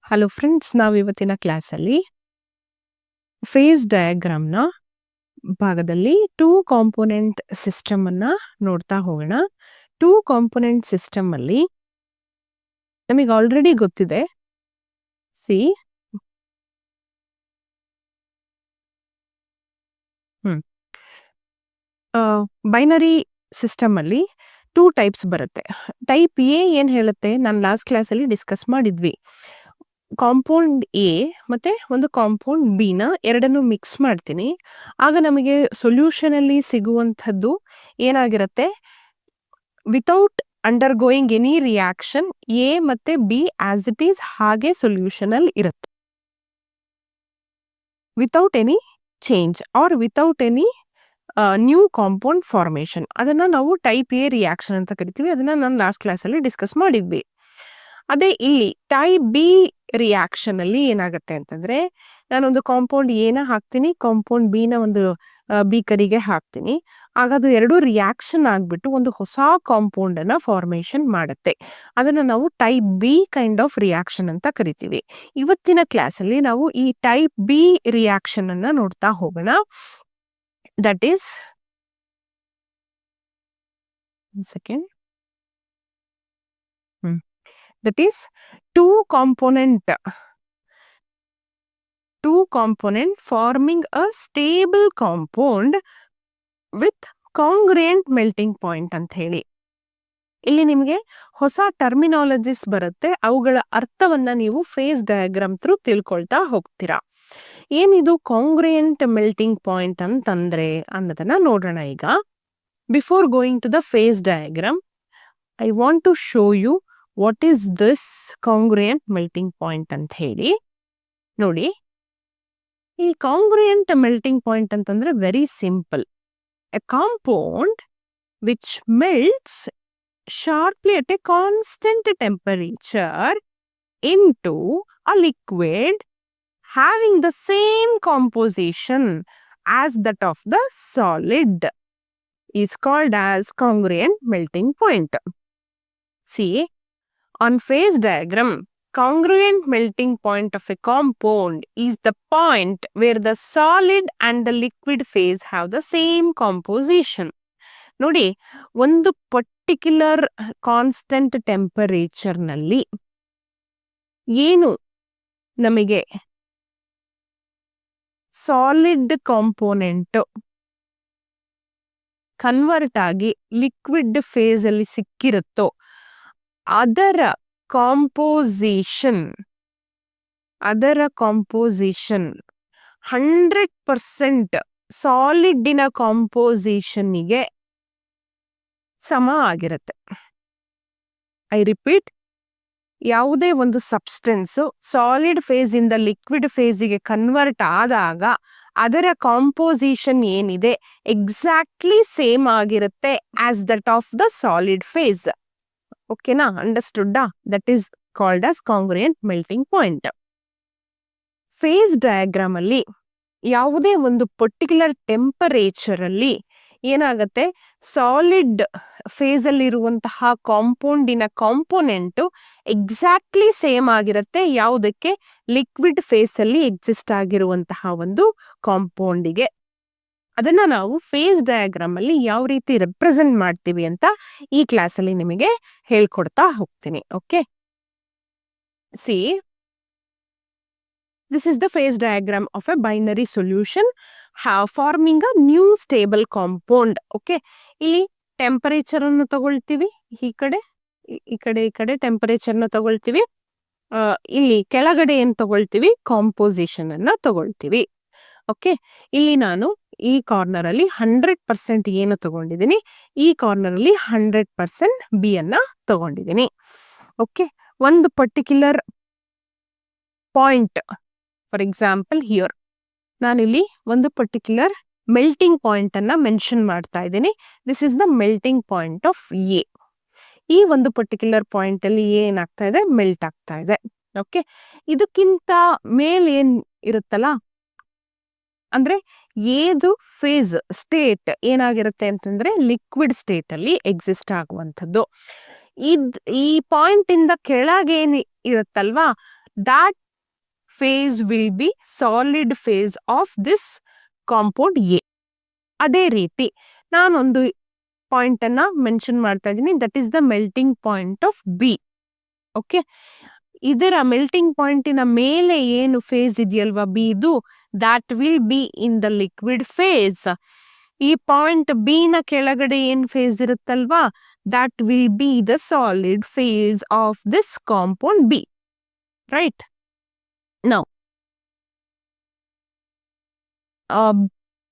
Hello friends, ನಾವು ಇವತ್ತಿನ ಕ್ಲಾಸಲ್ಲಿ ಫೇಸ್ ಡಯಾಗ್ರಾಮ್ನ ಭಾಗದಲ್ಲಿ ಟೂ ಕಾಂಪೋನೆಂಟ್ ಸಿಸ್ಟಮ್ ಅನ್ನ ನೋಡ್ತಾ ಹೋಗೋಣ. ಟೂ ಕಾಂಪೋನೆಂಟ್ ಸಿಸ್ಟಮ್ ಅಲ್ಲಿ ನಮಗೆ ಆಲ್ರೆಡಿ ಗೊತ್ತಿದೆ. ಸಿ ಬೈನರಿ ಸಿಸ್ಟಮ್ ಅಲ್ಲಿ ಟೂ ಟೈಪ್ಸ್ ಬರುತ್ತೆ. ಟೈಪ್ ಎ ಏನ್ ಹೇಳುತ್ತೆ, ನಾನು ಲಾಸ್ಟ್ ಕ್ಲಾಸಲ್ಲಿ ಡಿಸ್ಕಸ್ ಮಾಡಿದ್ವಿ. ಕಾಂಪೌಂಡ್ ಎ ಮತ್ತೆ ಒಂದು ಕಾಂಪೌಂಡ್ ಬಿ ನ ಎರಡನ್ನು ಮಿಕ್ಸ್ ಮಾಡ್ತೀನಿ. ಆಗ ನಮಗೆ ಸೊಲ್ಯೂಷನ್ ಅಲ್ಲಿ ಸಿಗುವಂಥದ್ದು ಏನಾಗಿರುತ್ತೆ, without undergoing any reaction A ಮತ್ತೆ ಬಿ ಆಸ್ ಇಟ್ ಈಸ್ ಹಾಗೆ ಸೊಲ್ಯೂಷನ್ ಅಲ್ಲಿ ಇರುತ್ತೆ, without any change or without any new compound formation. ಅದನ್ನ ನಾವು ಟೈಪ್ ಎ ರಿಯಾಕ್ಷನ್ ಅಂತ ಕರಿತೀವಿ. ಅದನ್ನ ನಾನು ಲಾಸ್ಟ್ ಕ್ಲಾಸಲ್ಲಿ ಡಿಸ್ಕಸ್ ಮಾಡಿದ್ವಿ. ಅದೇ ಇಲ್ಲಿ ಟೈಪ್ ಬಿ ರಿಯಾಕ್ಷನ್ ಅಲ್ಲಿ ಏನಾಗುತ್ತೆ ಅಂತಂದ್ರೆ, ನಾನೊಂದು ಕಾಂಪೌಂಡ್ ಎನ ಹಾಕ್ತೀನಿ, ಕಾಂಪೌಂಡ್ ಬಿ ನ ಒಂದು ಬೀಕರಿಗೆ ಹಾಕ್ತೀನಿ. ಆಗ ಅದು ಎರಡು ರಿಯಾಕ್ಷನ್ ಆಗ್ಬಿಟ್ಟು ಒಂದು ಹೊಸ ಕಾಂಪೌಂಡ್ ಅನ್ನ ಫಾರ್ಮೇಶನ್ ಮಾಡುತ್ತೆ. ಅದನ್ನ ನಾವು type be kind of reaction ಅಂತ ಕರಿತೀವಿ. ಇವತ್ತಿನ ಕ್ಲಾಸ್ ಅಲ್ಲಿ ನಾವು ಈ ಟೈಪ್ ಬಿ ರಿಯಾಕ್ಷನ್ ಅನ್ನ ನೋಡ್ತಾ ಹೋಗೋಣ. That is second that is two component forming a stable compound with congruent melting point ಅಂತ ಹೇಳಿ. ಇಲ್ಲಿ ನಿಮಗೆ ಹೊಸ ಟರ್ಮಿನಾಲಜಿಸ್ ಬರುತ್ತೆ, ಅವುಗಳ ಅರ್ಥವನ್ನ ನೀವು ಫೇಸ್ ಡಯಾಗ್ರಾಮ್ ಥ್ರೂ ತಿಳ್ಕೊಳ್ತಾ ಹೋಗ್ತೀರಾ. ಏನಿದು ಕಾಂಗ್ರುಯೆಂಟ್ ಮೆಲ್ಟಿಂಗ್ ಪಾಯಿಂಟ್ ಅಂತಂದ್ರೆ ಅನ್ನೋದನ್ನ ನೋಡೋಣ. ಈಗ before going to the phase diagram, I want to show you what is this congruent melting point ಅಂತ ಹೇಳಿ. ನೋಡಿ, ಈ ಕಾಂಗ್ರುಯೆಂಟ್ ಮೆಲ್ಟಿಂಗ್ ಪಾಯಿಂಟ್ ಅಂತಂದ್ರೆ very simple. A compound which melts sharply at a constant temperature into a liquid having the same composition as that of the solid is called as congruent melting point. See, on phase diagram, congruent melting point of a compound is the point where the solid and the liquid phase have the same composition. ನೋಡಿ, ಒಂದು particular constant temperature ನಲ್ಲಿ ಏನು ನಮಗೆ solid component convert ಆಗಿ liquid phase ಅಲ್ಲಿ ಸಿಕ್ಕಿರುತ್ತೋ ಅದರ composition 100% ಸಾಲಿಡ್ಡಿನ ಕಾಂಪೋಸಿಷನ್ನಿಗೆ ಸಮ ಆಗಿರುತ್ತೆ. ಐ ರಿಪೀಟ್, ಯಾವುದೇ ಒಂದು ಸಬ್ಸ್ಟೆನ್ಸ್ ಸಾಲಿಡ್ ಫೇಸ್ ಇಂದ ಲಿಕ್ವಿಡ್ ಫೇಸಿಗೆ ಕನ್ವರ್ಟ್ ಆದಾಗ ಅದರ ಕಾಂಪೋಸಿಷನ್ ಏನಿದೆ ಎಕ್ಸಾಕ್ಟ್ಲಿ ಸೇಮ್ ಆಗಿರುತ್ತೆ as that of the solid phase. ಓಕೆನಾ, ಅಂಡರ್ಸ್ಟುಡ್ಡಾ? That is called as congruent melting point. Phase diagram ಅಲ್ಲಿ ಯಾವುದೇ ಒಂದು ಪರ್ಟಿಕ್ಯುಲರ್ ಟೆಂಪರೇಚರ್ ಅಲ್ಲಿ ಏನಾಗತ್ತೆ, ಸಾಲಿಡ್ ಫೇಸ್ ಅಲ್ಲಿ ಇರುವಂತಹ ಕಾಂಪೌಂಡಿನ ಕಾಂಪೋನೆಂಟ್ ಎಕ್ಸಾಕ್ಟ್ಲಿ ಸೇಮ್ ಆಗಿರುತ್ತೆ ಯಾವುದಕ್ಕೆ, ಲಿಕ್ವಿಡ್ ಫೇಸ್ ಅಲ್ಲಿ ಎಕ್ಸಿಸ್ಟ್ ಆಗಿರುವಂತಹ ಒಂದು ಕಾಂಪೌಂಡಿಗೆ. ಅದನ್ನ ನಾವು ಫೇಸ್ ಡಯಾಗ್ರಾಮ್ ಅಲ್ಲಿ ಯಾವ ರೀತಿ ರೆಪ್ರೆಸೆಂಟ್ ಮಾಡ್ತೀವಿ ಅಂತ ಈ ಕ್ಲಾಸ್ ಅಲ್ಲಿ ನಿಮಗೆ ಹೇಳ್ಕೊಡ್ತಾ ಹೋಗ್ತೀನಿ. Okay, C, this is the phase diagram of a binary solution forming a new stable compound. Okay, ಇಲ್ಲಿ ಟೆಂಪರೇಚರ್ ಅನ್ನು ತಗೊಳ್ತೀವಿ, ಈ ಕಡೆ ಟೆಂಪರೇಚರ್ ನ ತಗೊಳ್ತೀವಿ, ಇಲ್ಲಿ ಕೆಳಗಡೆ ಏನ್ ತಗೊಳ್ತೀವಿ, ಕಾಂಪೋಸಿಷನ್ ಅನ್ನ ತಗೊಳ್ತೀವಿ. ಓಕೆ, ಇಲ್ಲಿ ನಾನು ಈ ಕಾರ್ನರ್ ಅಲ್ಲಿ 100% ಏನು ತಗೊಂಡಿದ್ದೀನಿ, ಈ ಕಾರ್ನರ್ ಅಲ್ಲಿ 100% ಬಿ ಅನ್ನ ತಗೊಂಡಿದ್ದೀನಿ. ಓಕೆ, ಒಂದು particular point, for example here ನಾನಿಲ್ಲಿ ಒಂದು ಪರ್ಟಿಕ್ಯುಲರ್ ಮೆಲ್ಟಿಂಗ್ ಪಾಯಿಂಟ್ ಅನ್ನ ಮೆನ್ಷನ್ ಮಾಡ್ತಾ ಇದ್ದೀನಿ. This is the melting point of A. ಈ ಒಂದು ಪರ್ಟಿಕ್ಯುಲರ್ ಪಾಯಿಂಟ್ ಅಲ್ಲಿ ಏನಾಗ್ತಾ ಇದೆ, ಮೆಲ್ಟ್ ಆಗ್ತಾ ಇದೆ. ಓಕೆ, ಇದಕ್ಕಿಂತ ಮೇಲೆ ಏನ್ ಇರುತ್ತಲ್ಲ ಅಂದ್ರೆ ಏದು ಫೇಸ್ ಸ್ಟೇಟ್ ಏನಾಗಿರುತ್ತೆ ಅಂತಂದ್ರೆ ಲಿಕ್ವಿಡ್ ಸ್ಟೇಟ್ ಅಲ್ಲಿ ಎಕ್ಸಿಸ್ಟ್ ಆಗುವಂಥದ್ದು. ಈ ಪಾಯಿಂಟ್ ಇಂದ ಕೆಳಗೆ ಏನ್ ಇರುತ್ತಲ್ವಾ, that phase will be solid phase of this compound A. ಅದೇ ರೀತಿ ನಾನೊಂದು ಪಾಯಿಂಟ್ ಅನ್ನ ಮೆನ್ಷನ್ ಮಾಡ್ತಾ ಇದ್ದೀನಿ, that is the melting point of B. Okay, ಇದರ ಮೆಲ್ಟಿಂಗ್ ಪಾಯಿಂಟಿನ ಮೇಲೆ ಏನು ಫೇಸ್ ಇದೆಯಲ್ವಾ ಬಿ ಇದು, that will be in the liquid phase. ಈ ಪಾಯಿಂಟ್ ಬಿ ನ ಕೆಳಗಡೆ ಏನ್ ಫೇಸ್ ಇರುತ್ತಲ್ವಾ, that will be the solid phase of this compound B. Right, now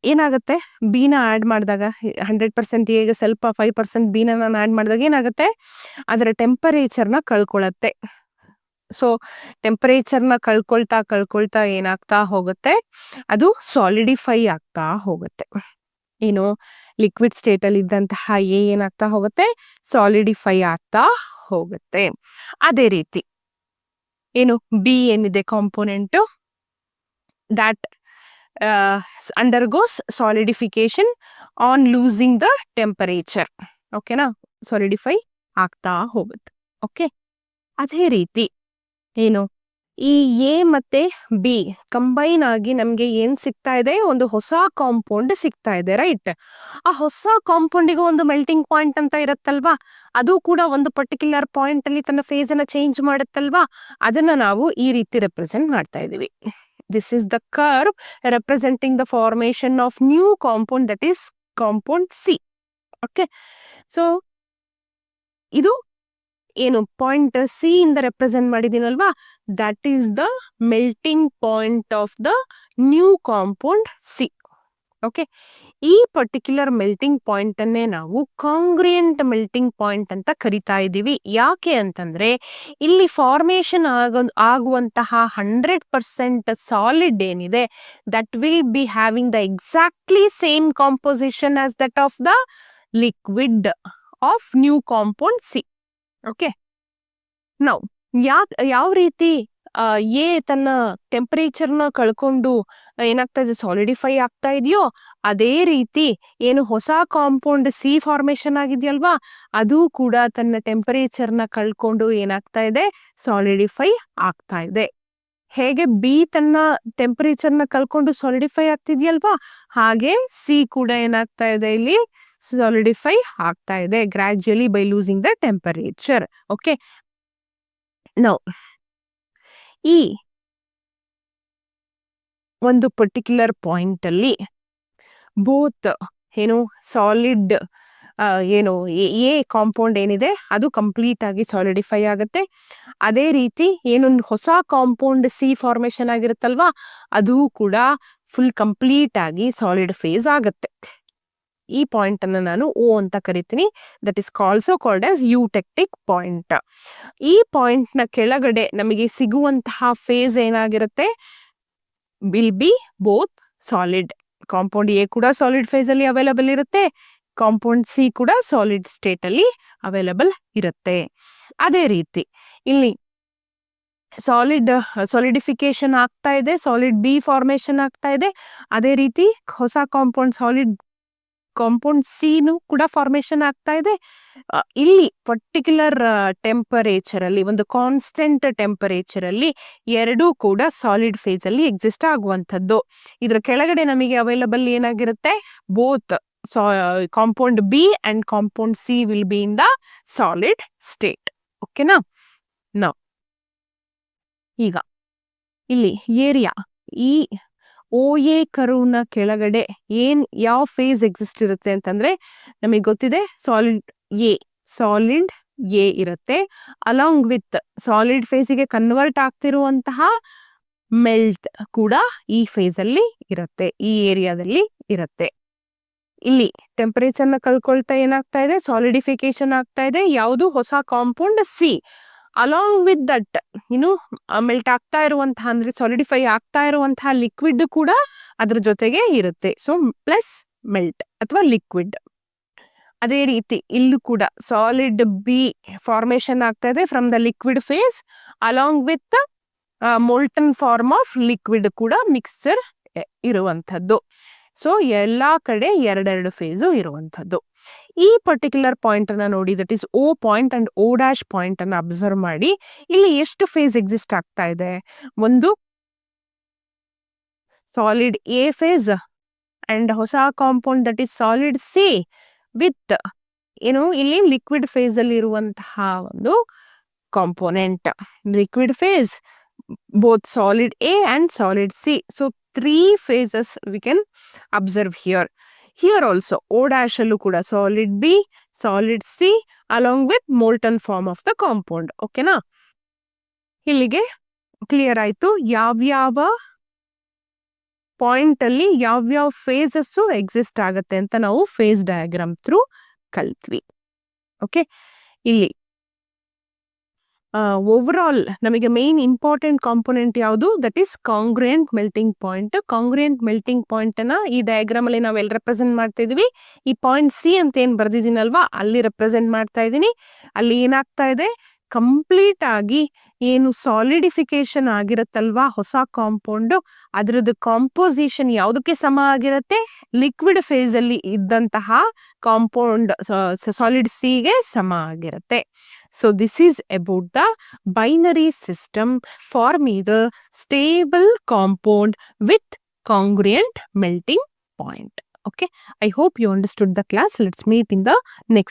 ಏನಾಗುತ್ತೆ, ಬಿನ ಆಡ್ ಮಾಡಿದಾಗ 100% ಎಗೆ ಸ್ವಲ್ಪ 5% ಬಿನ ನಾನು ಆಡ್ ಮಾಡಿದಾಗ ಏನಾಗುತ್ತೆ, ಅದರ ಟೆಂಪರೇಚರ್ನ ಕಳ್ಕೊಳತ್ತೆ. ಸೊ ಟೆಂಪರೇಚರ್ನ ಕಳ್ಕೊಳ್ತಾ ಏನಾಗ್ತಾ ಹೋಗುತ್ತೆ, ಅದು ಸಾಲಿಡಿಫೈ ಆಗ್ತಾ ಹೋಗುತ್ತೆ. ಏನು, ಲಿಕ್ವಿಡ್ ಸ್ಟೇಟ್ ಅಲ್ಲಿ ಇದ್ದಂತಹ ಏನಾಗ್ತಾ ಹೋಗುತ್ತೆ, ಸಾಲಿಡಿಫೈ ಆಗ್ತಾ ಹೋಗುತ್ತೆ. ಅದೇ ರೀತಿ ಏನು, ಬಿ ಏನಿದೆ component, that undergoes solidification on losing the temperature. ಓಕೆನಾ, ಸಾಲಿಡಿಫೈ ಆಗ್ತಾ ಹೋಗುತ್ತೆ. ಓಕೆ, ಅದೇ ರೀತಿ ಏನು, ಈ ಎ ಮತ್ತೆ ಬಿ ಕಂಬೈನ್ ಆಗಿ ನಮ್ಗೆ ಏನ್ ಸಿಗ್ತಾ ಇದೆ, ಒಂದು ಹೊಸ ಕಾಂಪೌಂಡ್ ಸಿಗ್ತಾ ಇದೆ. ರೈಟ್, ಆ ಹೊಸ ಕಾಂಪೌಂಡಿಗೆ ಒಂದು ಮೆಲ್ಟಿಂಗ್ ಪಾಯಿಂಟ್ ಅಂತ ಇರುತ್ತಲ್ವಾ, ಅದು ಕೂಡ ಒಂದು ಪರ್ಟಿಕ್ಯುಲರ್ ಪಾಯಿಂಟ್ ಅಲ್ಲಿ ತನ್ನ ಫೇಸ್ ಅನ್ನ ಚೇಂಜ್ ಮಾಡುತ್ತಲ್ವಾ, ಅದನ್ನ ನಾವು ಈ ರೀತಿ ರೆಪ್ರೆಸೆಂಟ್ ಮಾಡ್ತಾ ಇದೀವಿ. This is the curve representing the formation of new compound, that is compound C. Okay, so ಇದು ಏನು ಪಾಯಿಂಟ್ ಸಿ ಇಂದ ರೆಪ್ರೆಸೆಂಟ್ ಮಾಡಿದೀನಲ್ವಾ, that is the melting point of the new compound C. Okay, ಈ particular melting point ಅನ್ನೇ ನಾವು ಕಾಂಗ್ರಿಯಂಟ್ melting point ಅಂತ ಕರಿತಾ ಇದ್ದೀವಿ. ಯಾಕೆ ಅಂತಂದ್ರೆ ಇಲ್ಲಿ ಫಾರ್ಮೇಶನ್ ಆಗುವಂತಹ 100% ಸಾಲಿಡ್ ಏನಿದೆ, that will be having the exactly same composition as that of the liquid of new compound C. Okay, now ಯಾವ ರೀತಿ ಎ ತನ್ನ ಟೆಂಪರೇಚರ್ನ ಕಳ್ಕೊಂಡು ಏನಾಗ್ತಾ ಇದೆ, ಸಾಲಿಡಿಫೈ ಆಗ್ತಾ ಇದೆಯೋ, ಅದೇ ರೀತಿ ಏನು ಹೊಸ ಕಾಂಪೌಂಡ್ ಸಿ ಫಾರ್ಮೇಶನ್ ಆಗಿದೆಯಲ್ವಾ, ಅದು ಕೂಡ ತನ್ನ ಟೆಂಪರೇಚರ್ನ ಕಳ್ಕೊಂಡು ಏನಾಗ್ತಾ ಇದೆ, ಸಾಲಿಡಿಫೈ ಆಗ್ತಾ ಇದೆ. ಹೇಗೆ ಬಿ ತನ್ನ ಟೆಂಪರೇಚರ್ನ ಕಳ್ಕೊಂಡು ಸಾಲಿಡಿಫೈ ಆಗ್ತಿದ್ಯಲ್ವಾ, ಹಾಗೆ ಸಿ ಕೂಡ ಏನಾಗ್ತಾ ಇದೆ, ಇಲ್ಲಿ ಸಾಲಿಡಿಫೈ ಆಗ್ತಾ ಇದೆ ಗ್ರಾಜುಯಲಿ by losing the temperature. Okay, now ಈ ಒಂದು ಪರ್ಟಿಕ್ಯುಲರ್ ಪಾಯಿಂಟ್ ಅಲ್ಲಿ ಬೋತ್ ಏನು ಸಾಲಿಡ್ ಏನು ಎ ಕಾಂಪೌಂಡ್ ಏನಿದೆ ಅದು ಕಂಪ್ಲೀಟ್ ಆಗಿ ಸಾಲಿಡಿಫೈ ಆಗುತ್ತೆ. ಅದೇ ರೀತಿ ಏನೊಂದು ಹೊಸ ಕಾಂಪೌಂಡ್ ಸಿ ಫಾರ್ಮೇಶನ್ ಆಗಿರುತ್ತಲ್ವಾ, ಅದು ಕೂಡ ಫುಲ್ ಕಂಪ್ಲೀಟ್ ಆಗಿ ಸಾಲಿಡ್ ಫೇಸ್ ಆಗುತ್ತೆ. ಈ ಪಾಯಿಂಟ್ ಅನ್ನು ನಾನು ಓ ಅಂತ ಕರಿತೀನಿ, that is also called as eutectic point. ಈ ಪಾಯಿಂಟ್ ನ ಕೆಳಗಡೆ ನಮಗೆ ಸಿಗುವಂತಹ ಫೇಸ್ ಏನಾಗಿರುತ್ತೆ, will be both solid. Compound A ಕೂಡ ಸಾಲಿಡ್ ಫೇಸ್ ಅಲ್ಲಿ ಅವೈಲಬಲ್ ಇರುತ್ತೆ, ಕಾಂಪೌಂಡ್ ಸಿ ಕೂಡ ಸಾಲಿಡ್ ಸ್ಟೇಟ್ ಅಲ್ಲಿ ಅವೈಲಬಲ್ ಇರುತ್ತೆ. ಅದೇ ರೀತಿ ಇಲ್ಲಿ ಸಾಲಿಡಿಫಿಕೇಶನ್ ಆಗ್ತಾ ಇದೆ, ಸಾಲಿಡ್ ಬಿ ಫಾರ್ಮೇಶನ್ ಆಗ್ತಾ ಇದೆ. ಅದೇ ರೀತಿ ಹೊಸ ಕಾಂಪೌಂಡ್ ಸಾಲಿಡ್ ಕಾಂಪೌಂಡ್ ಸಿನು ಕೂಡ ಫಾರ್ಮೇಶನ್ ಆಗ್ತಾ ಇದೆ. ಇಲ್ಲಿ ಪರ್ಟಿಕ್ಯುಲರ್ ಟೆಂಪರೇಚರ್ ಅಲ್ಲಿ, ಒಂದು ಕಾನ್ಸ್ಟೆಂಟ್ ಟೆಂಪರೇಚರ್ ಅಲ್ಲಿ ಎರಡೂ ಕೂಡ ಸಾಲಿಡ್ ಫೇಸ್ ಅಲ್ಲಿ ಎಕ್ಸಿಸ್ಟ್ ಆಗುವಂಥದ್ದು. ಇದ್ರ ಕೆಳಗಡೆ ನಮಗೆ ಅವೈಲಬಲ್ ಏನಾಗಿರುತ್ತೆ, both compound B and compound C will be in the solid state. ಓಕೆನಾ, ನೌ ಈಗ ಇಲ್ಲಿ ಏರಿಯಾ, ಈ ಓ ಎ ಕರ್ವ್ನ ಕೆಳಗಡೆ ಯಾವ ಫೇಸ್ ಎಕ್ಸಿಸ್ಟ್ ಇರುತ್ತೆ ಅಂತಂದ್ರೆ ನಮಗೆ ಗೊತ್ತಿದೆ, ಸಾಲಿಡ್ ಎ ಇರುತ್ತೆ. ಅಲಾಂಗ್ ವಿತ್ ಸಾಲಿಡ್ ಫೇಸಿಗೆ ಕನ್ವರ್ಟ್ ಆಗ್ತಿರುವಂತಹ ಮೆಲ್ಟ್ ಕೂಡ ಈ ಫೇಸ್ ಅಲ್ಲಿ ಇರುತ್ತೆ, ಈ ಏರಿಯಾದಲ್ಲಿ ಇರುತ್ತೆ. ಇಲ್ಲಿ ಟೆಂಪರೇಚರ್ನ ಕಳ್ಕೊಳ್ತಾ ಏನಾಗ್ತಾ ಇದೆ, ಸಾಲಿಡಿಫಿಕೇಶನ್ ಆಗ್ತಾ ಇದೆ. ಯಾವುದು, ಹೊಸ compound C. Along with that melt ಆಗ್ತಾ ಇರುವಂತಹ, ಅಂದ್ರೆ ಸಾಲಿಡಿಫೈ ಆಗ್ತಾ ಇರುವಂತಹ ಲಿಕ್ವಿಡ್ ಕೂಡ ಅದ್ರ ಜೊತೆಗೆ ಇರುತ್ತೆ. ಸೊ ಪ್ಲಸ್ ಮೆಲ್ಟ್ ಅಥವಾ ಲಿಕ್ವಿಡ್. ಅದೇ ರೀತಿ ಇಲ್ಲೂ ಕೂಡ ಸಾಲಿಡ್ ಬಿ ಫಾರ್ಮೇಶನ್ ಆಗ್ತಾ ಇದೆ from the liquid phase along with molten form of liquid ಕೂಡ ಮಿಕ್ಸ್ಚರ್ ಇರುವಂಥದ್ದು. ಸೊ ಎಲ್ಲಾ ಕಡೆ ಎರಡೆರಡು ಫೇಸು ಇರುವಂಥದ್ದು. ಈ ಪರ್ಟಿಕ್ಯುಲರ್ ಪಾಯಿಂಟ್ ಅನ್ನ ನೋಡಿ, that is O point and O dash point ಅನ್ನ ಅಬ್ಸರ್ವ್ ಮಾಡಿ. ಇಲ್ಲಿ ಎಷ್ಟು ಫೇಸ್ ಎಕ್ಸಿಸ್ಟ್ ಆಗ್ತಾ ಇದೆ? ಒಂದು ಸಾಲಿಡ್ ಎ ಫೇಸ್ ಅಂಡ್ ಹೊಸ compound that is solid C with ಏನು ಇಲ್ಲಿ ಲಿಕ್ವಿಡ್ ಫೇಸ್ ಅಲ್ಲಿ ಇರುವಂತಹ ಒಂದು component. Liquid phase both solid A and solid C. So 3 phases we can observe here. Here also O dash allu kuda solid B, solid C along with molten form of the compound. Okay na? ಇಲ್ಲಿಗೆ clear ಆಯ್ತು ಯಾವ್ಯಾವ point ಅಲ್ಲಿ ಯಾವ್ಯಾವ phases exist ಆಗತ್ತೆ ಅಂತ ನಾವು face diagram through ಕಲ್ತ್ವಿ. Okay, ಇಲ್ಲಿ over all ನಮಗೆ ಮೇನ್ ಇಂಪಾರ್ಟೆಂಟ್ ಕಾಂಪೊನೆಂಟ್ ಯಾವುದು? That is ಕಾಂಗ್ರುಯೆಂಟ್ melting point. ಕಾಂಗ್ರುಯೆಂಟ್ melting point ಅನ್ನ ಈ ಡಯಾಗ್ರಾಮ್ ಅಲ್ಲಿ ನಾವು ಎಲ್ಲಿ ರೆಪ್ರೆಸೆಂಟ್ ಮಾಡ್ತಾ ಇದೀವಿ? ಈ ಪಾಯಿಂಟ್ ಸಿ ಅಂತ ಏನ್ ಬರ್ದಿದ್ದೀನಲ್ವಾ ಅಲ್ಲಿ ರೆಪ್ರೆಸೆಂಟ್ ಮಾಡ್ತಾ ಇದೀನಿ. ಅಲ್ಲಿ ಏನಾಗ್ತಾ ಇದೆ? ಕಂಪ್ಲೀಟ್ ಆಗಿ ಏನು ಸಾಲಿಡಿಫಿಕೇಶನ್ ಆಗಿರತ್ತಲ್ವಾ ಹೊಸ ಕಾಂಪೌಂಡ್, ಅದರದ್ದು ಕಾಂಪೋಸಿಷನ್ ಯಾವುದಕ್ಕೆ ಸಮ ಆಗಿರತ್ತೆ? ಲಿಕ್ವಿಡ್ ಫೇಸ್ ಅಲ್ಲಿ ಇದ್ದಂತಹ ಕಾಂಪೌಂಡ್ ಸಾಲಿಡ್ ಸಿಗೆ ಸಮ ಆಗಿರತ್ತೆ. So this is about the binary system forming the stable compound with congruent melting point. Okay, I hope you understood the class. Let's meet in the next